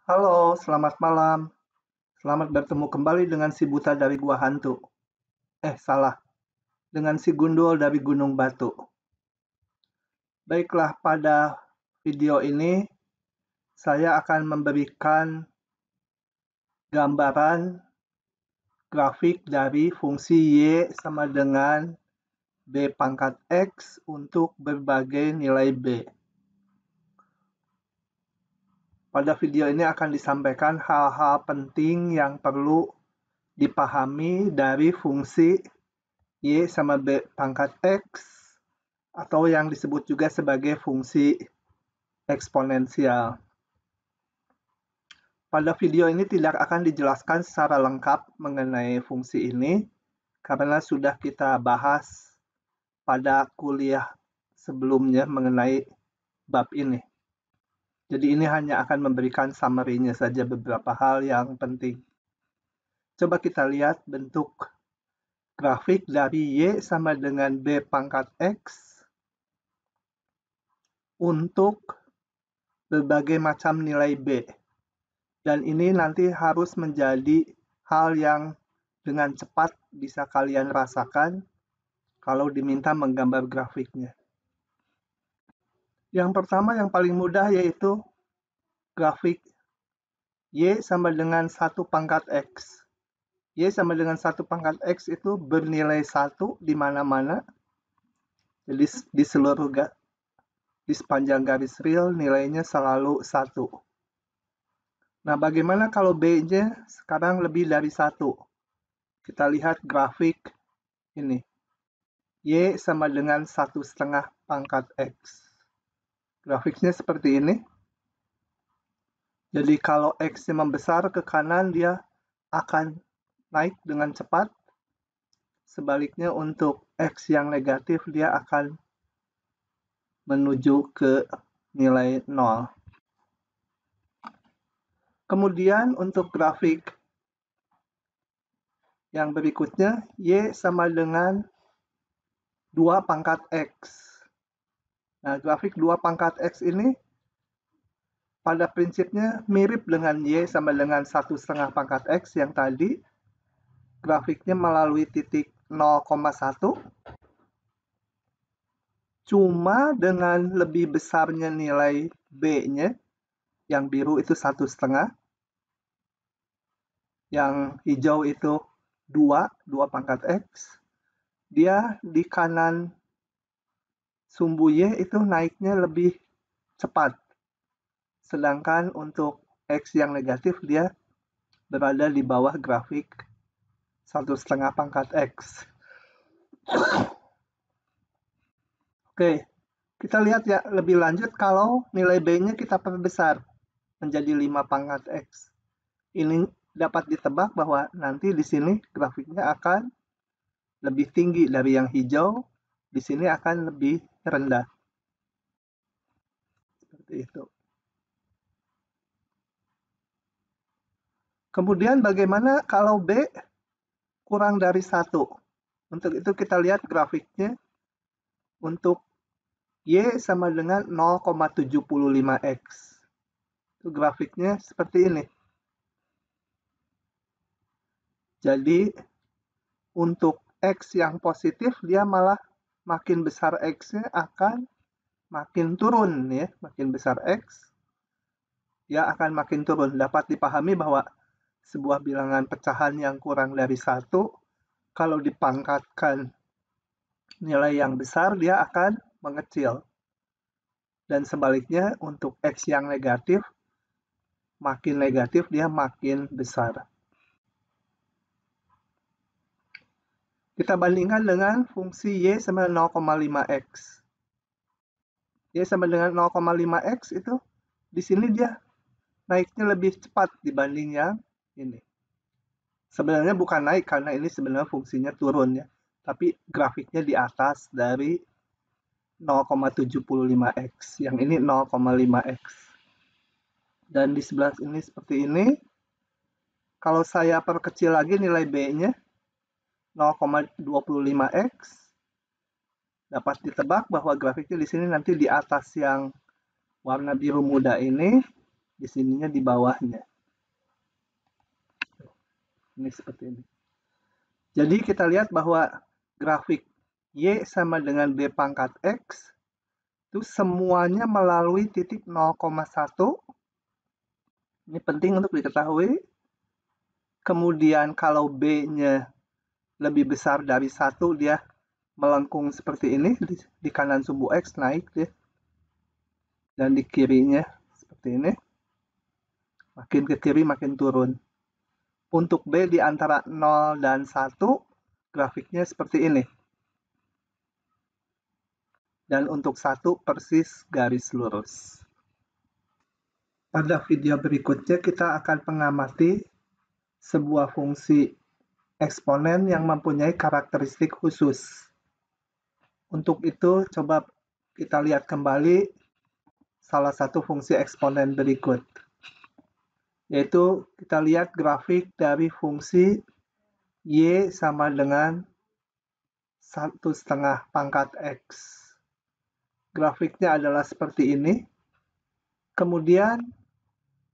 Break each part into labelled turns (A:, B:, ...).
A: Halo, selamat malam. Selamat bertemu kembali dengan si buta dari Gua Hantu. Salah. Dengan si gundul dari Gunung Batu. Baiklah, pada video ini saya akan memberikan gambaran grafik dari fungsi Y sama dengan B pangkat X untuk berbagai nilai B. Pada video ini akan disampaikan hal-hal penting yang perlu dipahami dari fungsi Y sama B pangkat X atau yang disebut juga sebagai fungsi eksponensial. Pada video ini tidak akan dijelaskan secara lengkap mengenai fungsi ini karena sudah kita bahas pada kuliah sebelumnya mengenai bab ini. Jadi ini hanya akan memberikan summary-nya saja beberapa hal yang penting. Coba kita lihat bentuk grafik dari Y sama dengan B pangkat X untuk berbagai macam nilai B. Dan ini nanti harus menjadi hal yang dengan cepat bisa kalian rasakan kalau diminta menggambar grafiknya. Yang pertama yang paling mudah yaitu grafik Y sama dengan 1 pangkat X. Y sama dengan 1 pangkat X itu bernilai 1 di mana-mana. Jadi di sepanjang garis real nilainya selalu 1. Nah, bagaimana kalau B-nya sekarang lebih dari 1? Kita lihat grafik ini. Y sama dengan 1,5 pangkat X. Grafiknya seperti ini. Jadi kalau X-nya membesar ke kanan, dia akan naik dengan cepat. Sebaliknya untuk X yang negatif, dia akan menuju ke nilai 0. Kemudian untuk grafik yang berikutnya, Y sama dengan 2 pangkat X. Nah, grafik 2 pangkat X ini pada prinsipnya mirip dengan Y sama dengan 1,5 pangkat X yang tadi. Grafiknya melalui titik 0,1. Cuma dengan lebih besarnya nilai B-nya, yang biru itu 1,5. Yang hijau itu 2 pangkat X. Dia di kanan sumbu Y itu naiknya lebih cepat. Sedangkan untuk X yang negatif dia berada di bawah grafik 1,5 pangkat X. Oke, kita lihat ya lebih lanjut kalau nilai B-nya kita perbesar menjadi 5 pangkat X. Ini dapat ditebak bahwa nanti di sini grafiknya akan lebih tinggi dari yang hijau, di sini akan lebih rendah. Seperti itu. Kemudian bagaimana kalau B kurang dari 1? Untuk itu kita lihat grafiknya untuk Y sama dengan 0,75X. Itu grafiknya seperti ini. Jadi untuk X yang positif dia malah makin besar X-nya akan makin turun ya, makin besar X dia akan makin turun. Dapat dipahami bahwa sebuah bilangan pecahan yang kurang dari 1 kalau dipangkatkan nilai yang besar dia akan mengecil. Dan sebaliknya untuk X yang negatif, makin negatif dia makin besar. Kita bandingkan dengan fungsi Y sama 0,5X. Y sama dengan 0,5X itu di sini dia naiknya lebih cepat dibanding yang ini. Sebenarnya bukan naik karena ini sebenarnya fungsinya turun ya. Tapi grafiknya di atas dari 0,75X. Yang ini 0,5X. Dan di sebelah ini seperti ini. Kalau saya perkecil lagi nilai B-nya 0,25X. Dapat ditebak bahwa grafiknya di sini nanti di atas yang warna biru muda ini Di sininya di bawahnya. Ini seperti ini. Jadi kita lihat bahwa grafik Y sama dengan B pangkat X itu semuanya melalui titik 0,1. Ini penting untuk diketahui. Kemudian kalau B-nya lebih besar dari 1, dia melengkung seperti ini. Di kanan sumbu X naik dia. Dan di kirinya seperti ini. Makin ke kiri makin turun. Untuk B di antara 0 dan 1, grafiknya seperti ini. Dan untuk 1 persis garis lurus. Pada video berikutnya kita akan mengamati sebuah fungsi eksponen yang mempunyai karakteristik khusus. Untuk itu, coba kita lihat kembali salah satu fungsi eksponen berikut. Yaitu kita lihat grafik dari fungsi Y sama dengan 1/2 pangkat X. Grafiknya adalah seperti ini. Kemudian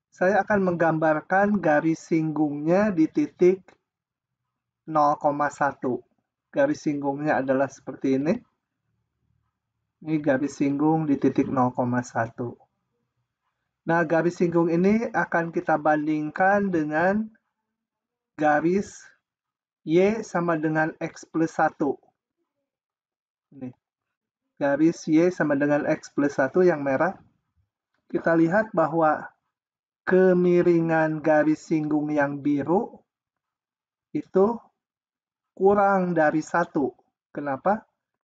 A: saya akan menggambarkan garis singgungnya di titik 0,1. Garis singgungnya adalah seperti ini. Ini garis singgung di titik 0,1. Nah, garis singgung ini akan kita bandingkan dengan garis Y sama dengan X plus 1. Ini. Garis Y sama dengan X plus 1 yang merah. Kita lihat bahwa kemiringan garis singgung yang biru itu kurang dari 1. Kenapa?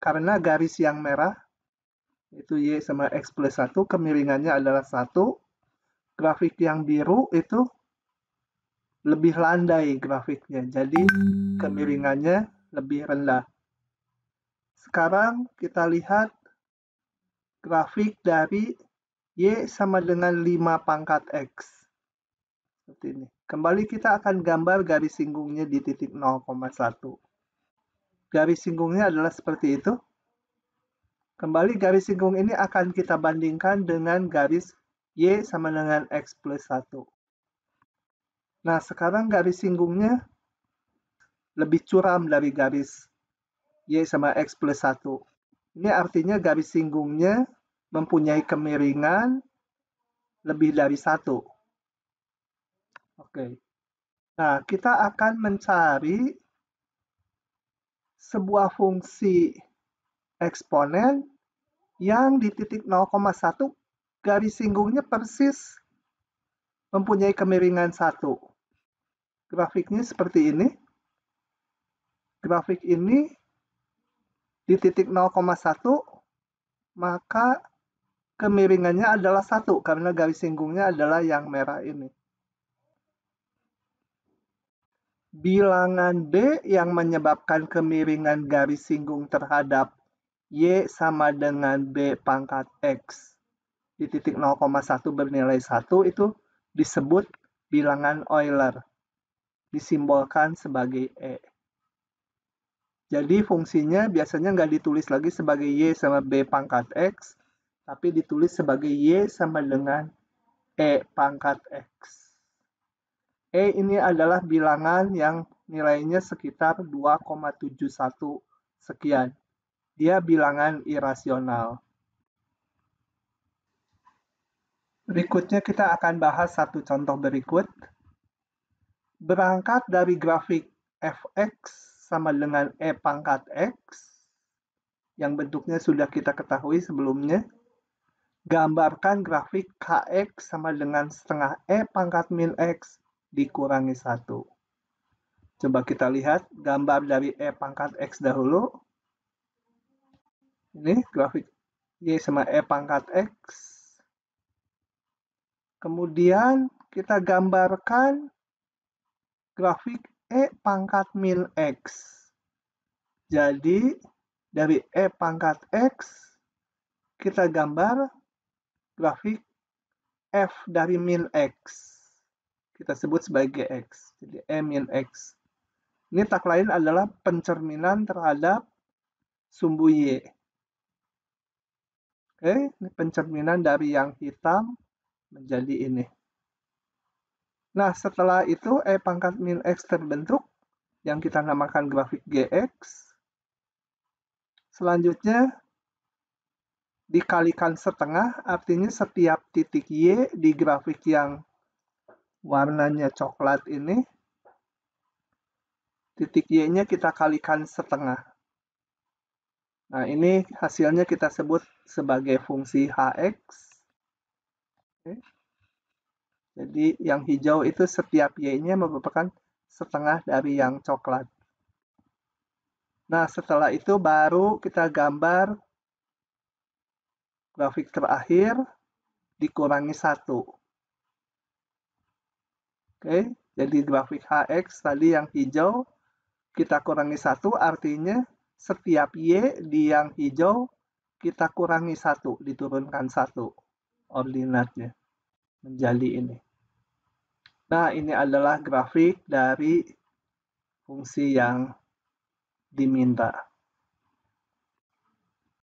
A: Karena garis yang merah, itu Y sama X plus 1, kemiringannya adalah 1. Grafik yang biru itu lebih landai grafiknya, jadi kemiringannya lebih rendah. Sekarang kita lihat grafik dari Y sama dengan 5 pangkat X. Seperti ini. Kembali kita akan gambar garis singgungnya di titik 0,1. Garis singgungnya adalah seperti itu. Kembali garis singgung ini akan kita bandingkan dengan garis Y sama dengan X plus 1. Nah, sekarang garis singgungnya lebih curam dari garis Y sama X plus 1. Ini artinya garis singgungnya mempunyai kemiringan lebih dari 1. Oke. Nah, kita akan mencari sebuah fungsi eksponen yang di titik 0,1 garis singgungnya persis mempunyai kemiringan 1. Grafiknya seperti ini. Grafik ini di titik 0,1 maka kemiringannya adalah 1 karena garis singgungnya adalah yang merah ini. Bilangan B yang menyebabkan kemiringan garis singgung terhadap Y sama dengan B pangkat X di titik 0,1 bernilai 1 itu disebut bilangan Euler, disimbolkan sebagai E. Jadi fungsinya biasanya nggak ditulis lagi sebagai Y sama B pangkat X, tapi ditulis sebagai Y sama dengan E pangkat X. E ini adalah bilangan yang nilainya sekitar 2,71 sekian. Dia bilangan irasional. Berikutnya kita akan bahas satu contoh berikut. Berangkat dari grafik fx sama dengan E pangkat X, yang bentuknya sudah kita ketahui sebelumnya. Gambarkan grafik kx sama dengan setengah E pangkat min X dikurangi 1. Coba kita lihat gambar dari E pangkat X dahulu. Ini grafik Y sama E pangkat X. Kemudian kita gambarkan grafik E pangkat min X. Jadi dari E pangkat X kita gambar grafik F dari min X. Kita sebut sebagai X. Jadi E min X. Ini tak lain adalah pencerminan terhadap sumbu Y. Oke, ini pencerminan dari yang hitam menjadi ini. Nah, setelah itu E pangkat min X terbentuk, yang kita namakan grafik GX. Selanjutnya, dikalikan setengah, artinya setiap titik Y di grafik yang warnanya coklat ini, titik Y-nya kita kalikan setengah. Nah, ini hasilnya kita sebut sebagai fungsi Hx. Oke. Jadi, yang hijau itu setiap Y-nya merupakan setengah dari yang coklat. Nah, setelah itu baru kita gambar grafik terakhir dikurangi 1. Oke, jadi grafik Hx tadi yang hijau kita kurangi 1, artinya setiap Y di yang hijau kita kurangi 1, diturunkan 1 ordinatnya menjadi ini. Nah, ini adalah grafik dari fungsi yang diminta.